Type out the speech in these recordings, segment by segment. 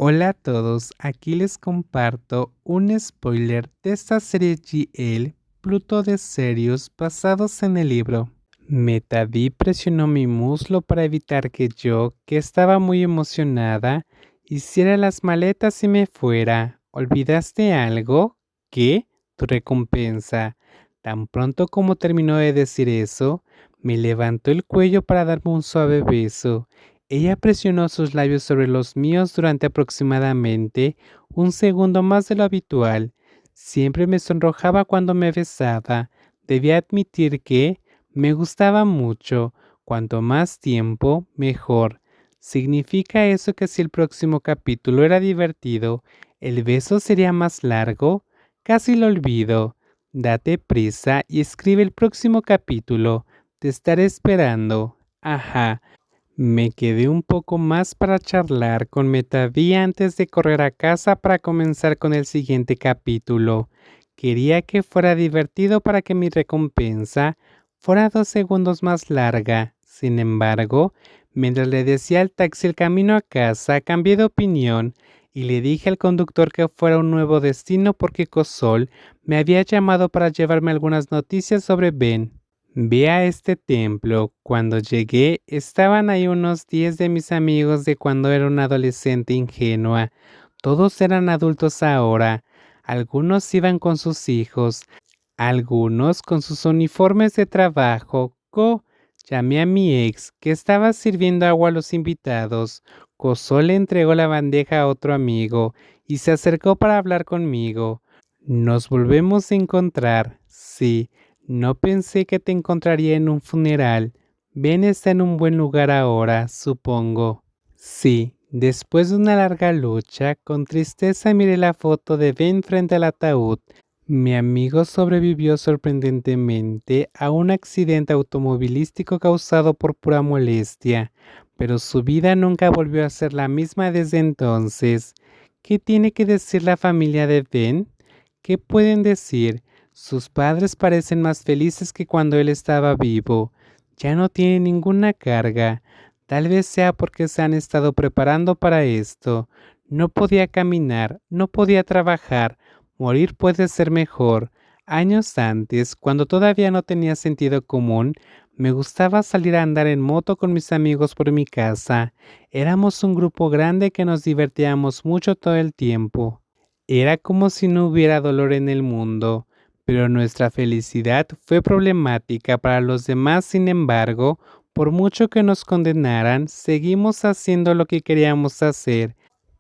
Hola a todos, aquí les comparto un spoiler de esta serie GL, Pluto de Sirius, basados en el libro. Metadi presionó mi muslo para evitar que yo, que estaba muy emocionada, hiciera las maletas y me fuera. ¿Olvidaste algo? ¿Qué? Tu recompensa. Tan pronto como terminó de decir eso, me levantó el cuello para darme un suave beso. Ella presionó sus labios sobre los míos durante aproximadamente un segundo más de lo habitual. Siempre me sonrojaba cuando me besaba. Debía admitir que me gustaba mucho. Cuanto más tiempo, mejor. ¿Significa eso que si el próximo capítulo era divertido, el beso sería más largo? Casi lo olvido. Date prisa y escribe el próximo capítulo. Te estaré esperando. Ajá. Me quedé un poco más para charlar con Metavi antes de correr a casa para comenzar con el siguiente capítulo. Quería que fuera divertido para que mi recompensa fuera 2 segundos más larga. Sin embargo, mientras le decía al taxi el camino a casa, cambié de opinión y le dije al conductor que fuera un nuevo destino porque Cosol me había llamado para llevarme algunas noticias sobre Ben. Vi a este templo. Cuando llegué, estaban ahí unos 10 de mis amigos de cuando era una adolescente ingenua. Todos eran adultos ahora. Algunos iban con sus hijos, algunos con sus uniformes de trabajo. Llamé a mi ex, que estaba sirviendo agua a los invitados. Koso le entregó la bandeja a otro amigo y se acercó para hablar conmigo. Nos volvemos a encontrar. Sí, no pensé que te encontraría en un funeral. Ben está en un buen lugar ahora, supongo. Sí, después de una larga lucha, con tristeza miré la foto de Ben frente al ataúd. Mi amigo sobrevivió sorprendentemente a un accidente automovilístico causado por pura molestia, pero su vida nunca volvió a ser la misma desde entonces. ¿Qué tiene que decir la familia de Ben? ¿Qué pueden decir? Sus padres parecen más felices que cuando él estaba vivo. Ya no tiene ninguna carga. Tal vez sea porque se han estado preparando para esto. No podía caminar, no podía trabajar. Morir puede ser mejor. Años antes, cuando todavía no tenía sentido común, me gustaba salir a andar en moto con mis amigos por mi casa. Éramos un grupo grande que nos divertíamos mucho todo el tiempo. Era como si no hubiera dolor en el mundo, pero nuestra felicidad fue problemática para los demás. Sin embargo, por mucho que nos condenaran, seguimos haciendo lo que queríamos hacer.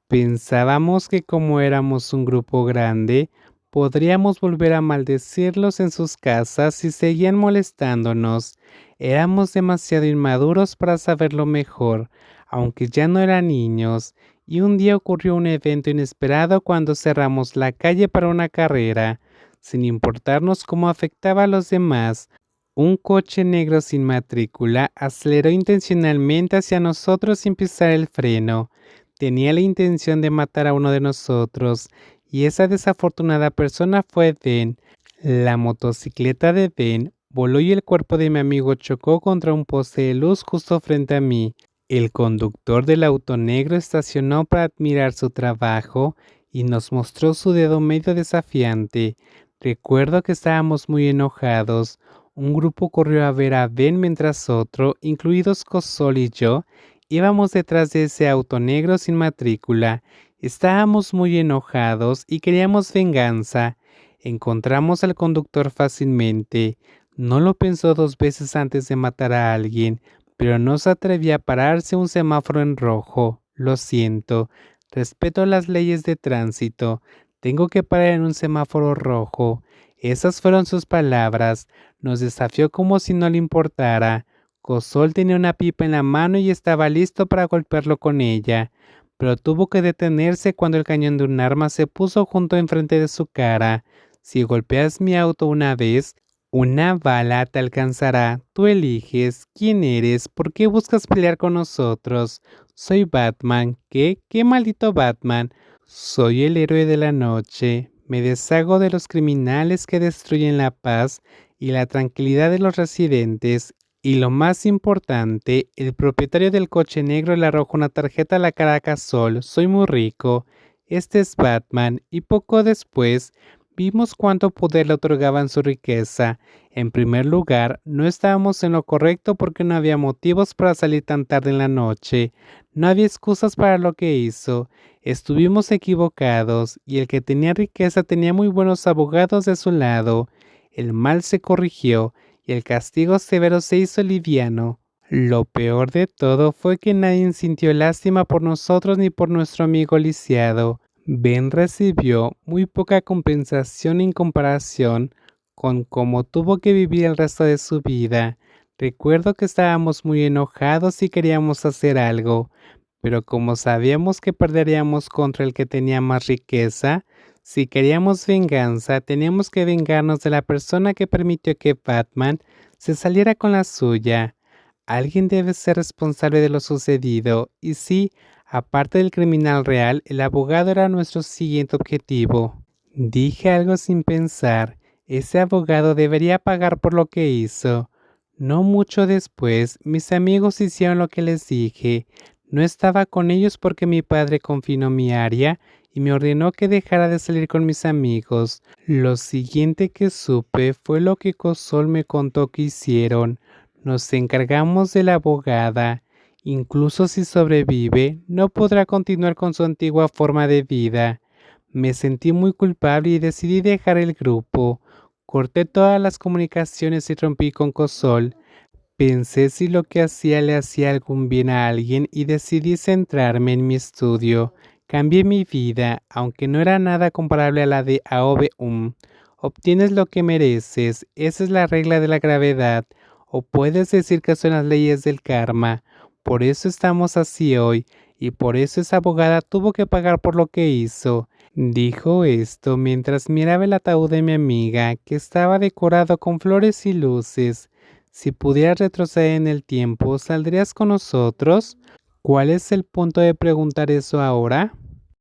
Pensábamos que como éramos un grupo grande, podríamos volver a maldecirlos en sus casas si seguían molestándonos. Éramos demasiado inmaduros para saberlo mejor, aunque ya no eran niños, y un día ocurrió un evento inesperado cuando cerramos la calle para una carrera, sin importarnos cómo afectaba a los demás. Un coche negro sin matrícula aceleró intencionalmente hacia nosotros sin pisar el freno. Tenía la intención de matar a uno de nosotros, y esa desafortunada persona fue Ben. La motocicleta de Ben voló y el cuerpo de mi amigo chocó contra un poste de luz justo frente a mí. El conductor del auto negro estacionó para admirar su trabajo y nos mostró su dedo medio desafiante. Recuerdo que estábamos muy enojados. Un grupo corrió a ver a Ben mientras otro, incluidos Cosol y yo, íbamos detrás de ese auto negro sin matrícula. Estábamos muy enojados y queríamos venganza. Encontramos al conductor fácilmente. No lo pensó 2 veces antes de matar a alguien, pero no se atrevía a pararse un semáforo en rojo. Lo siento. Respeto las leyes de tránsito. Tengo que parar en un semáforo rojo. Esas fueron sus palabras. Nos desafió como si no le importara. Cosol tenía una pipa en la mano y estaba listo para golpearlo con ella, pero tuvo que detenerse cuando el cañón de un arma se puso junto enfrente de su cara. Si golpeas mi auto una vez, una bala te alcanzará. Tú eliges quién eres, por qué buscas pelear con nosotros. Soy Batman. ¿Qué? ¿Qué maldito Batman? Soy el héroe de la noche. Me deshago de los criminales que destruyen la paz y la tranquilidad de los residentes. Y lo más importante, el propietario del coche negro le arrojó una tarjeta a la cara a Gasol: soy muy rico, este es Batman, y poco después vimos cuánto poder le otorgaban su riqueza. En primer lugar, no estábamos en lo correcto porque no había motivos para salir tan tarde en la noche, no había excusas para lo que hizo, estuvimos equivocados, y el que tenía riqueza tenía muy buenos abogados de su lado. El mal se corrigió y el castigo severo se hizo liviano. Lo peor de todo fue que nadie sintió lástima por nosotros ni por nuestro amigo lisiado. Ben recibió muy poca compensación en comparación con cómo tuvo que vivir el resto de su vida. Recuerdo que estábamos muy enojados y queríamos hacer algo, pero como sabíamos que perderíamos contra el que tenía más riqueza, si queríamos venganza, teníamos que vengarnos de la persona que permitió que Batman se saliera con la suya. Alguien debe ser responsable de lo sucedido, y sí, aparte del criminal real, el abogado era nuestro siguiente objetivo. Dije algo sin pensar. Ese abogado debería pagar por lo que hizo. No mucho después, mis amigos hicieron lo que les dije. No estaba con ellos porque mi padre confinó mi área y me ordenó que dejara de salir con mis amigos. Lo siguiente que supe fue lo que Cosol me contó que hicieron. Nos encargamos de la abogada. Incluso si sobrevive, no podrá continuar con su antigua forma de vida. Me sentí muy culpable y decidí dejar el grupo. Corté todas las comunicaciones y rompí con Cosol. Pensé si lo que hacía le hacía algún bien a alguien y decidí centrarme en mi estudio. Cambié mi vida, aunque no era nada comparable a la de Aobe. Obtienes lo que mereces, esa es la regla de la gravedad, o puedes decir que son las leyes del karma. Por eso estamos así hoy, y por eso esa abogada tuvo que pagar por lo que hizo. Dijo esto mientras miraba el ataúd de mi amiga, que estaba decorado con flores y luces. Si pudieras retroceder en el tiempo, ¿saldrías con nosotros? ¿Cuál es el punto de preguntar eso ahora?